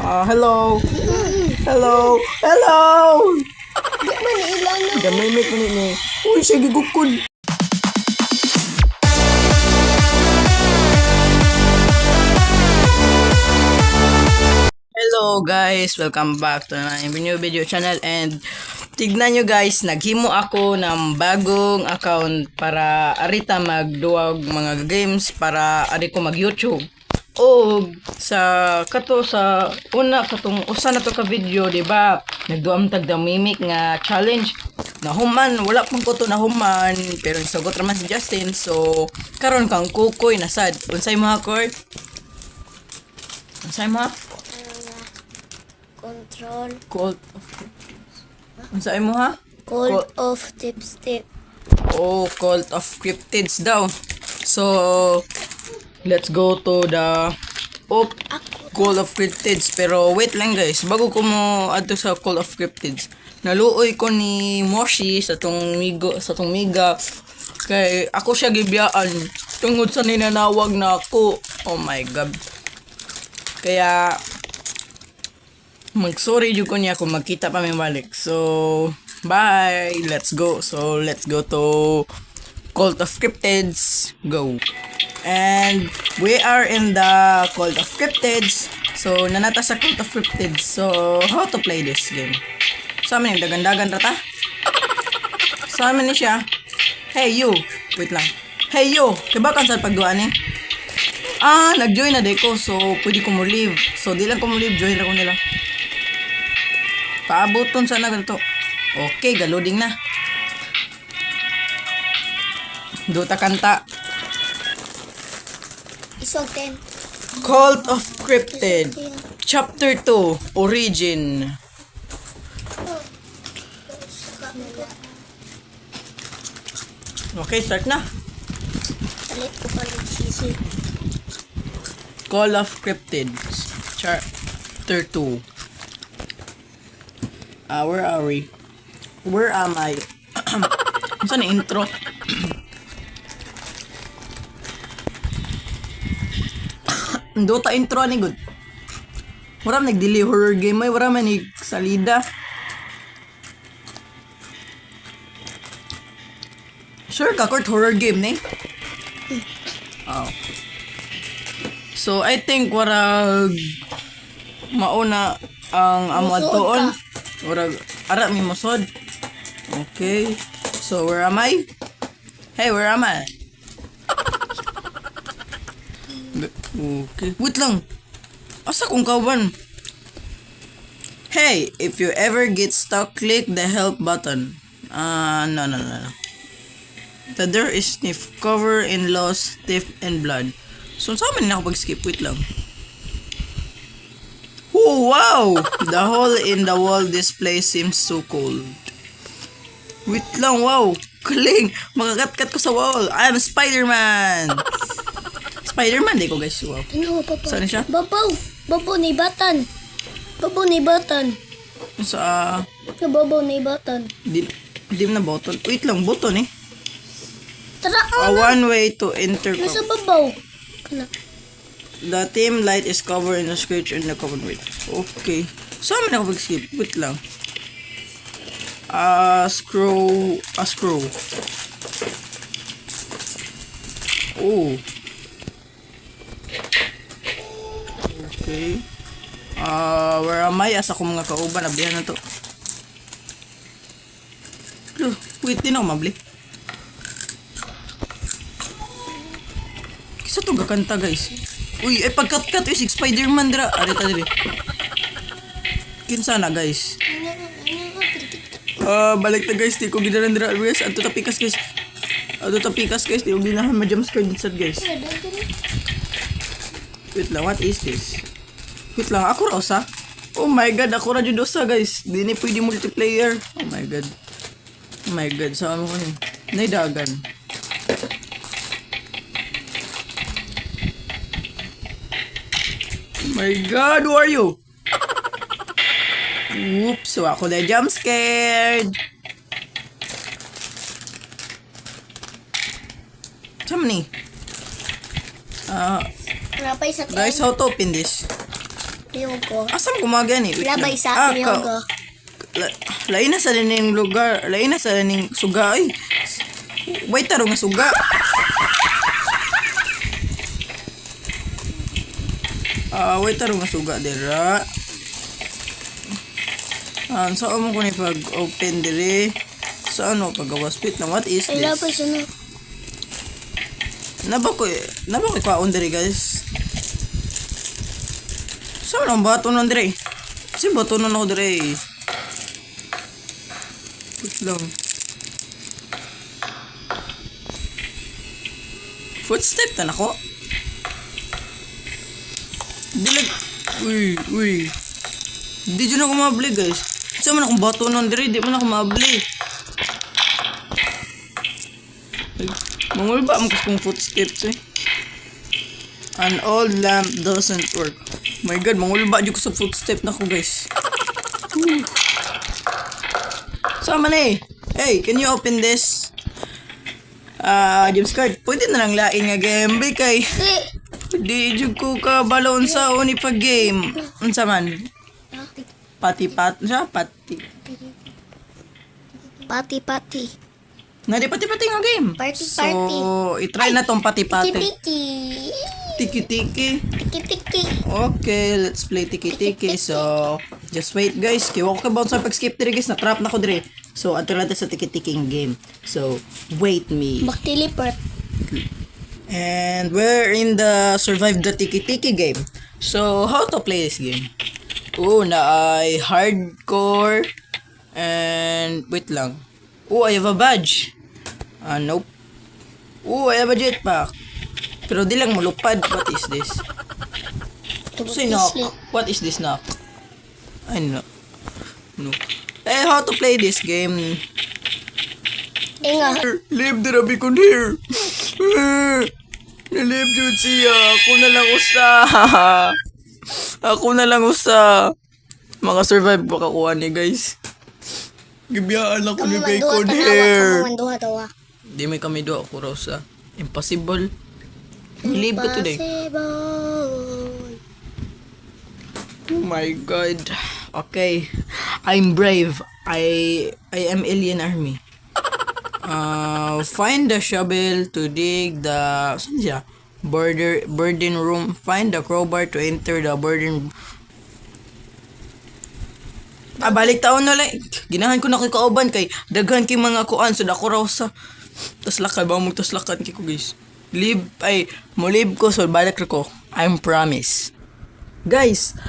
Hello. Hello. Hello. Di man ilan na. Gamay may kunit ni. Uy, sige gugkod. Hello guys, welcome back to my new video channel and tignan nyo guys, naghimo ako ng bagong account para arita magduwag mga games para ari ko mag YouTube. O sa una katong usa na to ka video, di ba? Nagduam tag the mimic nga challenge. Nahuman, wala pang ko to nahuman, pero nagsagot raman si Justin. So karon kang kukoy nasad. Unsay mo ha, Court? Unsay mo ha? Control. Cold of Unsay mo ha? Cold of tips tip. Oh, Cult of Cryptids daw. So let's go to the Call of Cryptids. Pero wait lang guys, bago ko mo adto sa Call of Cryptids, naluoy ko ni Moshi sa tong miga kay ako siya gibiyaan tungod sa ninanawag na ako. Oh my god. Kaya mag-sorry jud ko niya kung magkita pa may balik. So bye, let's go. So let's go to Cult of Cryptids. Go. And we are in the Cult of Cryptids. So nanata sa Cult of Cryptids. So how to play this game? Sa amin yung dagan-dagan rata. Sa amin ni siya. Hey you. Wait lang. Hey you. Diba kan sa pagduan eh? Nag-join na day ko. So pwede ko mo leave. So di lang ko mo leave. Join ako nila. Paabuton sana ganito. Okay, galoding na. Duta kanta. Isog 10. Cult of Cryptid Chapter 2 Origin. Okay, start na. Talit ko pa ng sisi. Call of Cryptids Chapter 2. Where are we? Where am I? Saan yung intro? Dota intro ni good. Wala nag-delay horror game ay wala man ni salida. Sure ka court horror game ni? Oh. So I think warag mauna ang amo atoon. Warag ara mi mosod. Okay. So where am I? Hey, where am I? Okay. Wait lang. Asa kong kawan? Hey, if you ever get stuck, click the help button. No. The door is sniff, cover in loss, thief, and blood. So, saan man na ako pag-skip? Wait lang. Oh, wow! The hole in the wall display seems so cold. Wait lang, wow! Kaling! Makakat-kat ko sa wall. I'm Spider-Man! Spider-Man di ko guys. Wow. Ano papa? Saan siya? Babaw. Babaw na ibatan. Babaw na ibatan. Sa Nababaw na ibatan. di na button. Wait lang, button eh. Tara One way to enter. nasa babaw. Kana. The team light is covered in the scratch and the common weight. Okay. Saan man ako mag-skip? Wait lang. Scroll. Oh. Okay. Where am I? Asa ko mga kauban. Ablihan na to. Wait, di na ako mabli. Kisa to gakanta guys. Uy, pagkat-kat. Uy, Spider-Man dira. Arita dili. Kinsa na guys. Balik na guys. Di ko ginaran dira guys. Ato tapikas guys. Di ko ginahan ma-jumpscare din sad guys. Wait lang, what is this? Wait lang, ako ra usa? Oh my god, ako ra jud usa guys. Di ni pwede multiplayer. Oh my god. Saan mo ko ni? Naidagan. Oh my god, who are you? Oops, so ako na jump scared. Saan ni? Napay sa Guys, how to open this? Niyogo. Asam kumagani? Labay sa niyogo. Lain na sa ning lugar, lain na sa ning suga ay. Wait taro nga suga. Wait taro nga suga dira. Saan mo ko ni pag open dire? Sa ano pagawas pit na what is this? Labay sa na. Naba ko kaon dire guys. Saan ang bato nun dire? Kasi bato nun ako dire. Wait lang. Footstep na nako. Bilag. Uy. Di dyan ako mabli guys. Saan man akong bato nun dire? Di man ako mabli. Mangulba ang kung footsteps eh. An old lamp doesn't work. My god, mangulba dyan ko sa footstep na ko guys. Sama na eh. Hey, can you open this? James Card, pwede na lang lain nga game ba kay di jud ko ka balon sa uni pag game. Unsa man? Pati. Na di pati nga game. Party. So, i-try na tong pati. Tiki-tiki. Okay, let's play tiki-tiki. So, just wait guys. Kiwa ko ka bounce sa pag-skip dire guys. Na-trap na ko dire. So, ato natin sa tiki-tiking game. So, wait me. Mag-teleport. And we're in the survive the tiki-tiki game. So, how to play this game? Na ay hardcore. And, wait lang. I have a badge. Nope. I have a jetpack. Pero di lang malupad. What is this? Say knock. What is this knock? I know. No. How to play this game? Inga. Leave the rabi kon here. Nalib jud siya. Ako na lang usa. Mga survive baka kuha ni guys. Gibiyaan ako ni kay kon here. Kamumanduha tawa. Di may kami do ako raw sa impossible. Leave ko today. Oh my god. Okay. I'm brave. I am alien army. Find the shovel to dig the saan siya? Burden room. Find the crowbar to enter the burden. Balik taon na lang. Ginahan ko na kay kauban kay daghan kay mga kuan so dako raw sa taslakay ba mo taslakan kay ko guys. Mulib ko so balik ko. I'm promise. Guys,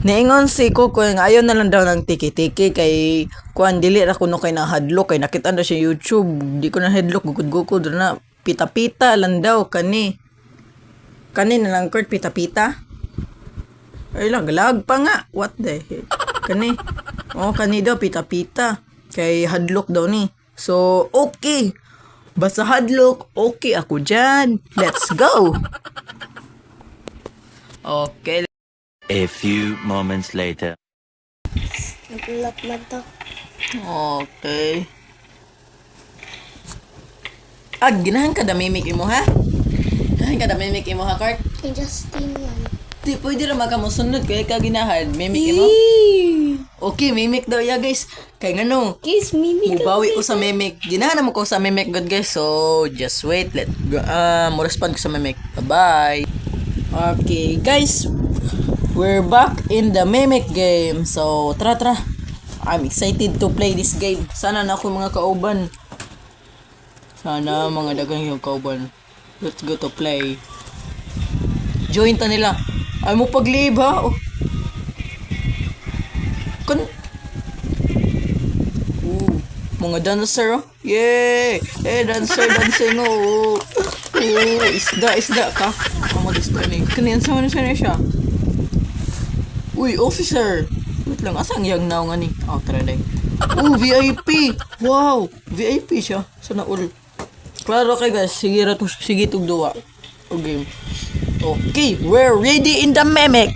niingon si Coco nga ayaw na lang daw ng tiki-tiki kay kuan dili ra kuno kay na hadlok kay nakita na siya YouTube. Di ko na hadlok gugud-gugod na pita-pita lang daw kani. Kani na lang kurt pita-pita. Ay lag pa nga. What the heck? Kani. Kani daw pita-pita. Kay hadlok daw ni. So, okay. Basta hadlok, okay ako dyan. Let's go. Okay. A few moments later. Nagulap man to. Okay. Ginahan ka da mimik imo ha? Ginahan ka da mimik imo ha, Kurt? Justin yan. Di, pwede naman ka mo sunod kaya ka ginahan. Mimik imo? Okay, mimik daw ya guys. Kaya nga no. Kiss mimik. Mubawi ko sa mimik. Ginahan naman ko sa mimik good guys. So, just wait. Mo respond ko sa mimik. Bye-bye. Okay, guys. We're back in the mimic game. So, tara. I'm excited to play this game. Sana na ako mga kauban. Sana mga dagang yung kauban. Let's go to play. Join ta nila. Ay mo pag-leave ha. Mga dancer oh. Yay! Dancing oh. Isda ka. Mga isda ni. Kaniyan sa mana siya. Uy, officer. Wait lang, asang yang now nga ni? Tara day. VIP! Wow! VIP siya. Sana all. Klaro kay guys. Sige tug duwa. Okay. Okay, we're ready in the mimic.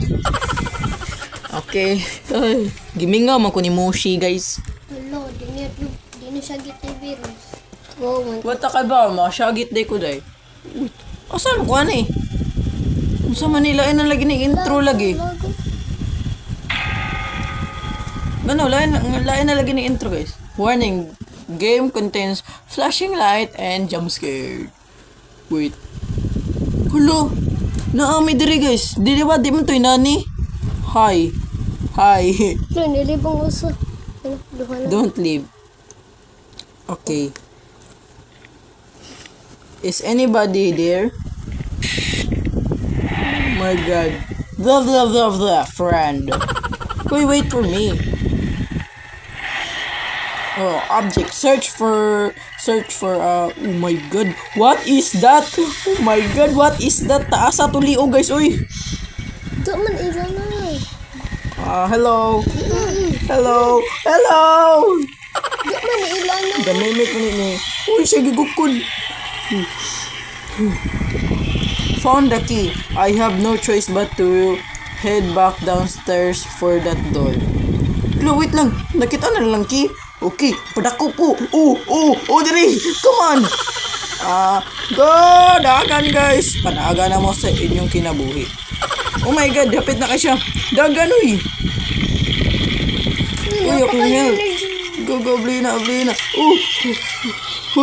Okay. Ay, gimingaw man ko ni Moshi guys. Hello, di na siya git ni virus. Wow, man. Wata ka ba? Masyagit day ko day. Asan ko ani? Sa Manila ay lagi ni intro lagi. Ano, lain na lagi ng intro, guys. Warning, game contains flashing light and jump scare. Wait. Hello? Naami diri, guys. Dili ba? Di man to'y nani? Hi. Hi. Lo, nilibang uso. Ano, duha na. Don't leave. Okay. Is anybody there? Oh my god. Blah blah blah blah, friend. Wait for me. Oh, object. Search for, oh my god. What is that? Oh my god, what is that? Taasa tulio, guys, oy. Ito man ila na. Hello. Hello. Hello. Ito man ila na. Ganimik ni. Uy, sige gukod. Found the key. I have no choice but to head back downstairs for that door. Hello, wait lang. Nakita na lang key. Okay, padako po. Oh, diri. Come on. Go, dagan guys. Panaga na mo sa inyong kinabuhi. Oh my god, hapit na ka siya. Dagan, uy. Uy, ako help. Go, blina.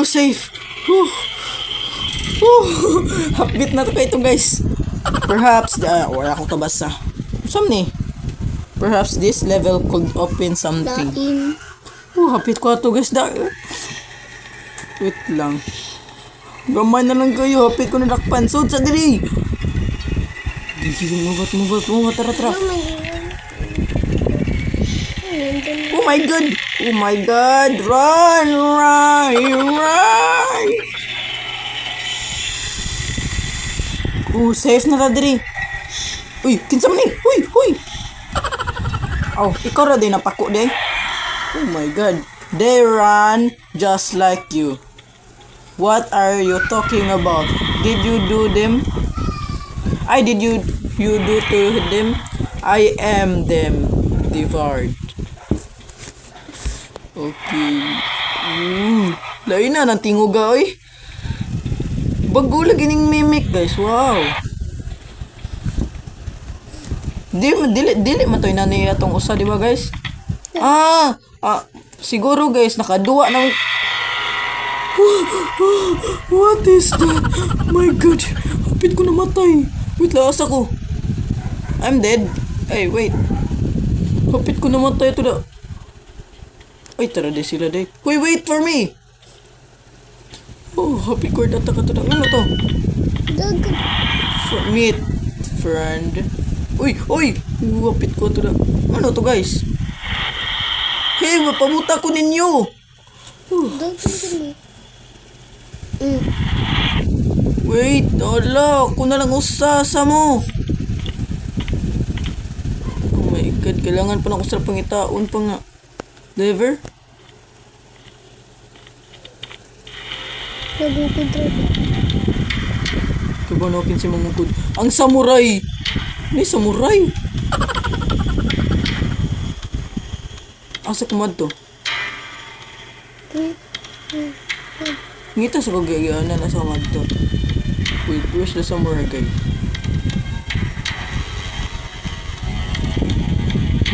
Safe. Hapit na to kayo guys. Perhaps, wala akong kabasa. Saan ni? Perhaps this level could open something. Lain. Hapit ko ato guys. Wait lang. Gamay na lang kayo. Hapit ko na dakpan. Sud sa diri. Sige, move out. Tara. Ito man ila. Oh my god. Run. Safe na ta diri. Uy, kinsa man ni? Uy. Oh, ikaw ra din napako day. Oh my god. They run just like you. What are you talking about? Did you do them? Did you do to them? I am them. Devoured. Okay. Lain na ng tinguga, oy. Bago lagi ning mimic, guys. Wow. Dili man to'y nanay atong usa, di ba, guys? Siguro, guys, nakaduwa ng... What is that? My god. Hapit ko namatay. Wait, lakas ako. I'm dead. Hey, wait. Hapit ko namatay ito na. Ay, tara de sila de. Wait for me. Oh, happy cord ata ka to. Ano to? Dagan. Meet, friend. Uy. Hapit ko to na. Ano to, guys? Hey, mapamuta ko ninyo. Dagan dali. Wait, ala, ako na lang usasa mo. Oh my god, kailangan pa ng usap pangitaon pa nga. Lever? Nagukod rin. Kabanokin si Mamukod. Ang samurai! May samurai! Asa kumad to? Ngita sa kagayaanan na sa kumad to. Wait, where's the samurai guy?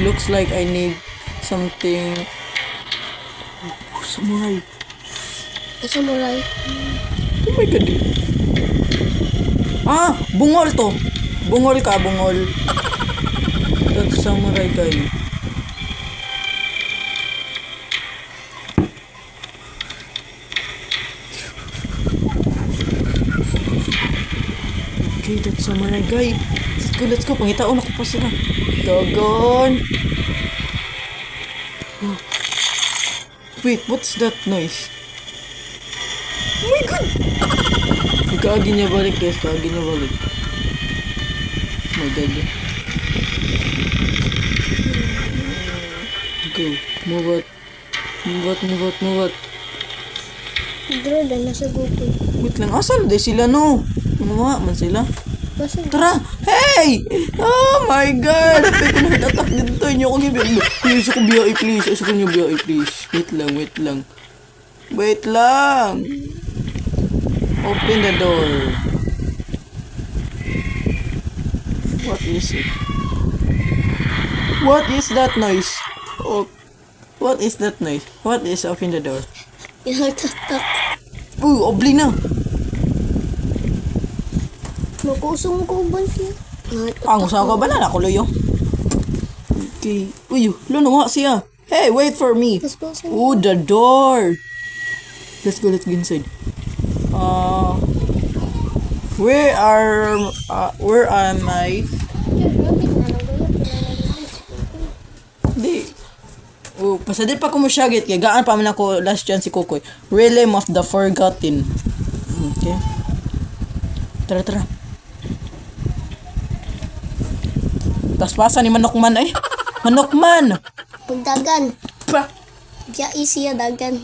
Looks like I need something. Samurai. Samurai. Oh my god. Bungol to. Bungol. That's samurai guy. Okay, that's samurai guy. Let's go. Pangitaon ako pa sila. Dogon. Wait, what's that noise? Oh my god! Kaagi niya balik guys, Oh my god. Go, move out. Dro, dahil nasa gukod. Wait lang, asan na sila no? Mga man sila. Basta Tara! Hey! Oh my god! Apay ko na attack dito. Inyo ko gibig. Please ako BI please. Isa ko nyo BI please. Wait lang. Open the door. What is it? What is that noise? What is that noise? What is open the door? Inatatak. Obli na. Makusong ko ba siya? Ang usaw ka ba na nakuloyo? Okay. Lunawa siya. Hey, wait for me. The door. Let's go inside. Where am I? Di. Pasadit pa ko mo syagit kay gaan pa man ako last chance si Kokoy. Realm of the Forgotten. Okay. Tara. Taspasa ni Manokman ay. Manokman! Pagdagan. Pa! Kaya siya dagan.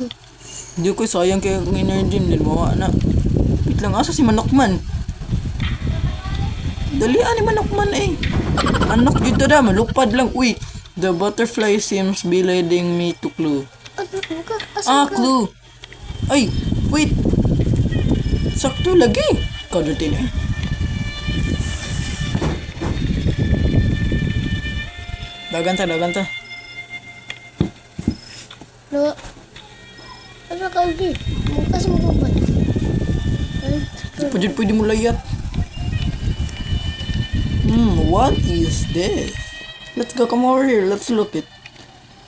Hindi ko sayang kay energy din mo na. Wait lang, asa si Manokman? Dali ni Manokman eh. Manok dito da, malupad lang. Uy, the butterfly seems be leading me to clue. Clue. Ay, wait. Sakto lagi. Kadutin eh. Dagan ta. Lo. Ano ka lagi? Mukas mo ko ba? Pwede mo layat. What is this? Let's go, come over here. Let's look it.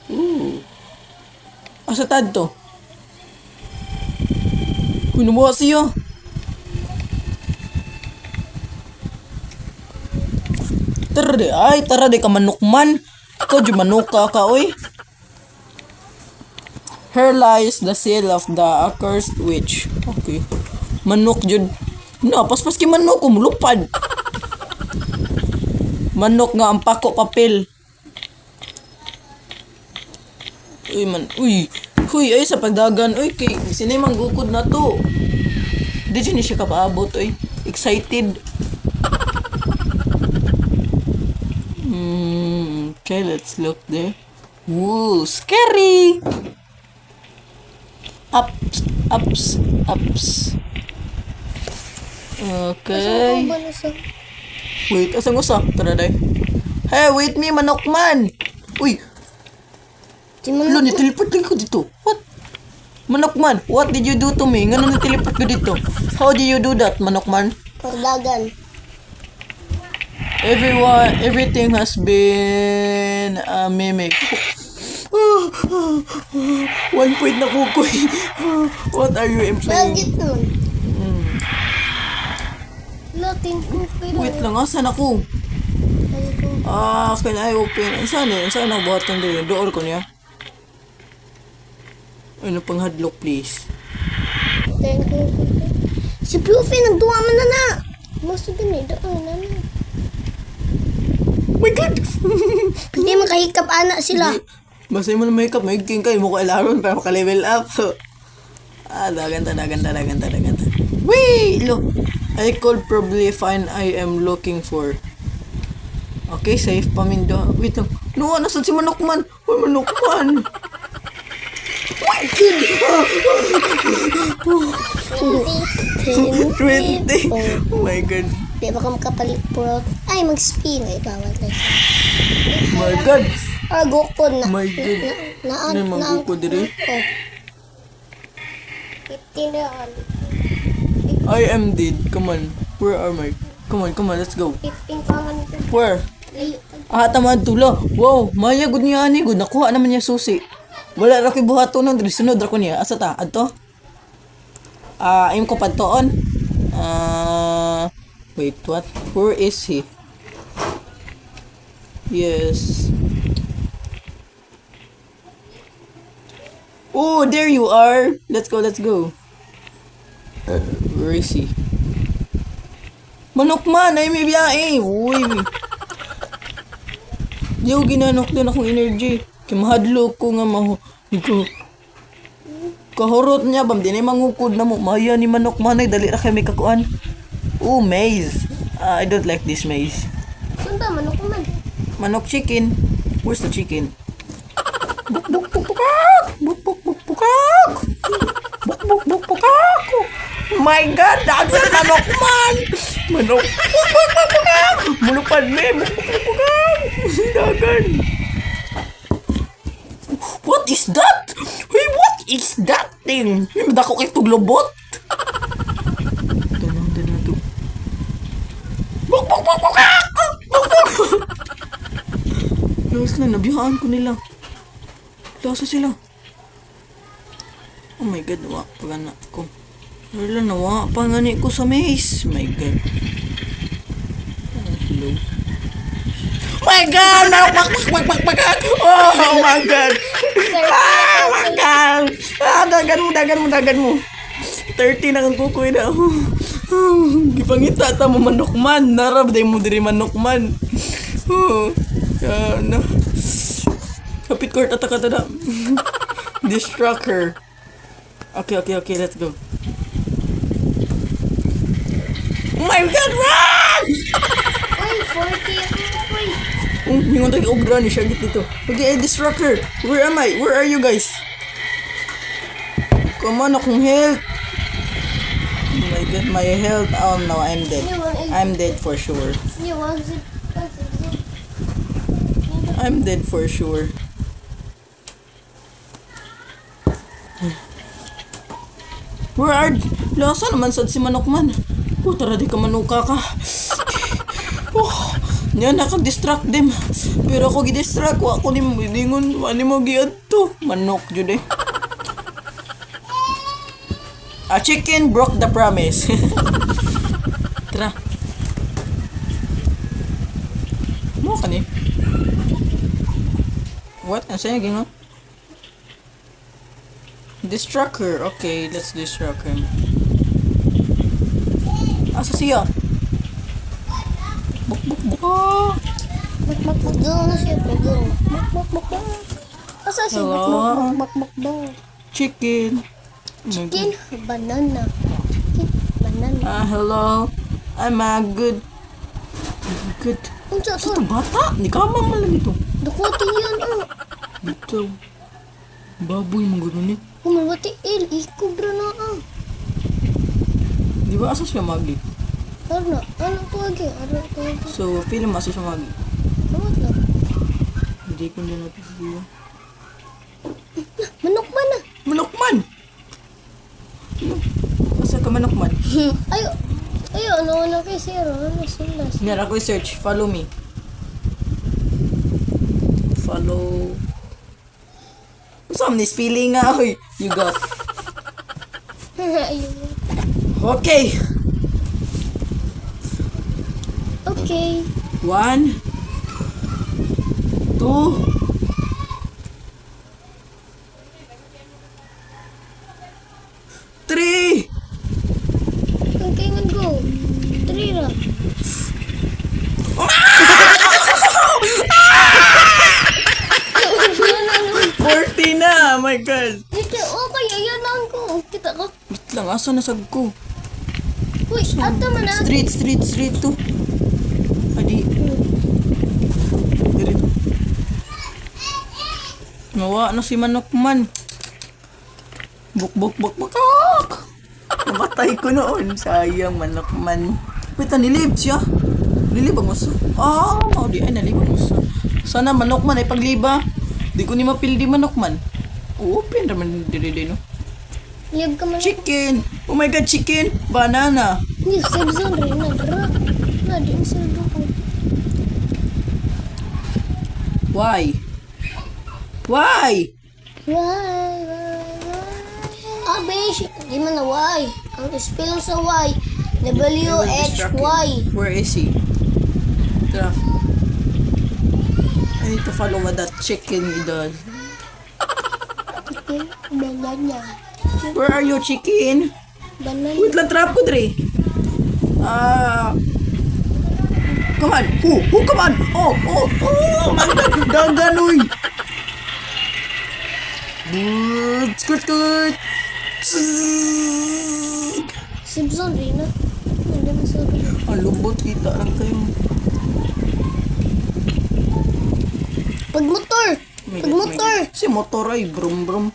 Ooh. Asa tad to? Kuno siya. Tara de ka Manokman. Ikaw di manuka ka, oy. Here lies the seal of the accursed witch. Okay. Manok jud. Paspas ki manok umulupad. Manok nga ang pako papel. Uy, ay sa pagdagan. Uy, kay sinay manggukod na to. Di ni siya kapaabot, oy. Excited. Okay, let's look there. Woo, scary! Ups. Okay. Wait, asang usa? Tara day. Hey, wait me, Manokman! Uy! Lo, niteleport lang ko dito. What? Manokman, what did you do to me? Nga niteleport ko dito? How did you do that, Manokman? Pagdagan. Everything has been a mimic. 1 point na Kukoy. What are you implying? Bagit nun. Latin ko pero. Wait lang, asan ako? Can I open? Saan ang buhatan din? Door ko niya. Ano pang hadlock, please? Si Puffy nagduwa man na. Mas gani doon na. My God! Hindi makahikap anak sila. Basta mo na makeup, may king kayo mo ko ilaron para maka-level up. So, dagan ta. Wee! Look, I could probably find I am looking for. Okay, safe pa min do. Wait lang. No, nasan si Manokman? Uy, Manokman! My God! 20. Oh my God. Di ba ka makapalit purot? Ay, mag-spin. Ay, bawal na siya. My God! Gukod na. My God. Ano yung magkukod dire? 15 na. I am dead. Come on. Where are my? Come on, let's go. 15 pa man. Where? Taman tula. Wow, maya gud niya ani gud nakuha naman niya susi. Wala ra kay buhaton nang diri sunod ra ko niya. Asa ta? Adto? Im ko padtoon. Wait, what? Where is he? Yes. Oh, there you are. Let's go. Where is he? Manokman, ay may biyahe. Uy. Yo, ginanok din akong energy. Kimahadlo ko nga ko. Kahurot niya, bam, di na mangukod na mo. Maya ni Manokman ay dali ra kay may kakuan. Oh, maze. I don't like this maze. Saan ba? Manok man. Manok chicken. Where's the chicken? Buk. My God, that's a Manokman! Manok. Mulupad me. Dagan. What what is that? Uy, what is that thing? May dako kay tuglobot. Dana to. Bok. Lawas na, nabiyahaan ko nila. Lasa sila. Oh my god, nawa pa na ko. Wala, nawa pa nga ni ko sa maze. My god. Hello. My god! Mak. Oh my god! Ah, my god! Ah, dagan mo. 30 na kang kukuy na. Gipangita ta mo manokman. Narab day mo diri manokman. No. Kapit court ataka tada. Distract her. Okay, let's go. Oh my god, run! Uy, 40 uy. Yung tayo ogra ni siya dito. Okay, distract her. Where am I? Where are you guys? Come on, akong health. Oh my god, my health. Oh no, I'm dead. I'm dead for sure. I'm dead for sure. Where are... Lasa naman sad si Manokman. Oh, tara di ka manuka ka. Oh, yan naka-distract them. Pero ako gi-distract. Ako ni mo dingon. Wani mo gi-adto. Manok jud eh. A chicken broke the promise. Tara. Mo ka ni? What? Ang sayang gino? Distract her. Okay, let's distract her. Asa siya? Buk. Bak daw na siya. Bak. Asa siya? Hello? Bak daw. Chicken. Chicken, banana. Hello. I'm good. Unsa to? Ito bata. Ni kamang man lang ito. Dukote yan Ito. Baboy mo gano'n eh. Kumawati ikubra na Di ba asa siya magi? Ano to lagi? So, film asa siya magi. Ano lang? Hindi ko na natin siya. Manokman na. Manokman! Asa ka manokman? Ayo, ano kay zero? Ano sulas? Nga, ako search. Follow me. Follow. Saan ni spelling nga, oy. You got. Ayun. Okay. Okay. 1, 2, 3. Okay, go. 3 ra. 40 na! Oh my God! Dito, okay, ayan lang ko. Kita ko. Wait lang, asa nasag ko? Uy, ato man na. Street to. Adi. Dito. Nawa na si Manokman. Buk. Namatay ko noon. Sayang, Manokman. Wait, nilib siya. Nilib ang uso. Di ay nalib ang uso. Sana Manokman ay pagliba. Di ko ni mapildi Manokman. Open naman dili no. Liab ka man. Chicken! Oh my God, chicken! Banana! Ni Sebzon rin na dra. Na din sa ko. Why? Why? Abe, di man na why. Ang spell sa why. W-H-Y. Where is he? Tara. I need to follow what that chicken does. Okay, banana. Where are you, chicken? Banana. Wait lang, trap ko, Dre. Come on. Come on. Oh, my God. Daganoy. Skirt. Sebzon rin na. Hindi mo sabi. Ang lubot, kita lang kayo. Pagmotor! Si motor ay brum.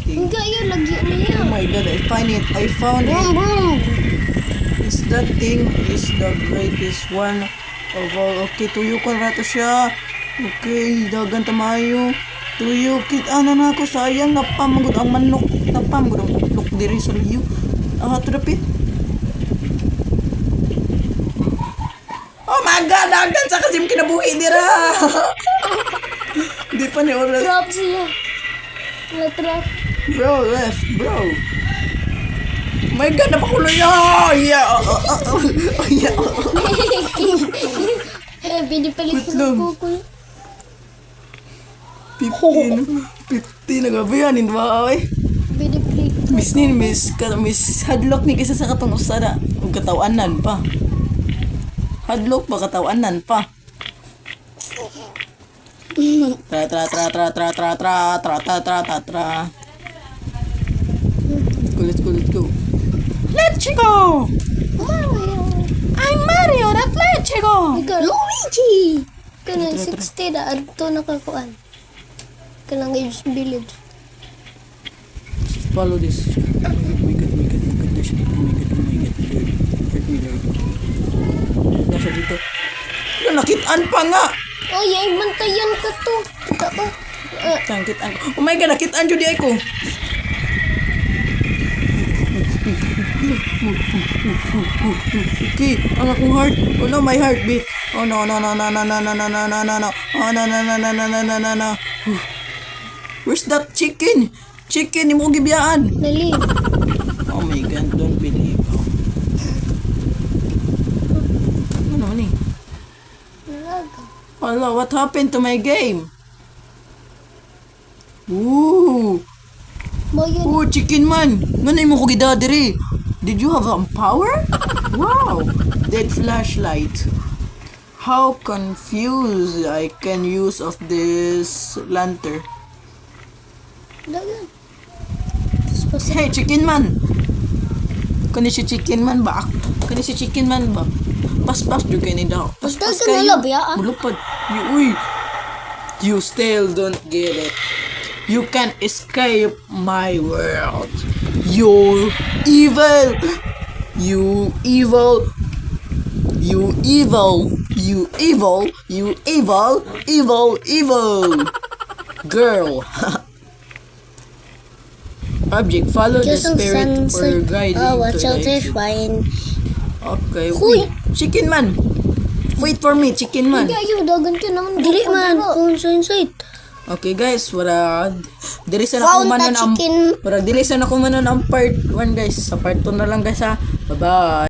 Enggak, yun. Lagi niya. Oh my God, I found it. Brum. That thing is the greatest one Oh, okay, tuyo ko na to siya. Okay, dagan tamayo. Tuyo, kit, ano na ako, sayang, napamagod ang manok. Napamagod ang uklok diri sa liyo. Trapit. Oh my God, dagan sa kasim kinabuhi dira. Di pa ni oras. Trap siya. Trap. Bro, left, bro. My God, napakulo niya. Yeah. Yeah. Pinipalit Wait ko lang. ng kukoy. 50 na gabi yan, hindi ba ay? Pinipalit. Miss ni, miss hadlock ni kisa sa katong usada. Ug katawanan pa. Hadlock pa katawanan pa. Tra. Let's go. Let's go. Mario. I'm Mario, that's let's go. Ikaw, Luigi! Kanang 60 na adto nakakuan. Kanang age village. Follow this. Oh my God. There's dito. Oh my God. Hurt me, Lord. Nasa dito. Nakitaan pa nga. Oh, yay, bantayan ka to. Kita ka. Nakitaan. Oh my God, nakitaan jud di ako. Okay, ang akong heart. Oh no, my heartbeat. Oh no. Oh no. Where's that chicken? Chicken, ni mo gibiyaan. Dali. Oh my God, don't believe. Ano ni? Nalaga. Hello, what happened to my game? Ooh, Bayan. chicken man. Nganay mo ko gidadiri. Did you have power? Wow, dead flashlight. How confused I can use of this lantern. Dagan. Hey, chicken man. Kani si chicken man ba? Pas juga ni daw. Pas Dagan kayo. na labiyaan. Mulupad. You still don't get it. You can't escape my world. You're evil. You evil. Girl. Object, follow the spirit or guide watch out, there's fine. Okay, Huy! Chicken man. Wait for me, chicken man. Gayo, dagan ka naman. Dili man. Kung sait. Okay guys, diri sa Found nakumanon the chicken. ang part 1 guys. Sa part 2 na lang guys ha. Bye-bye.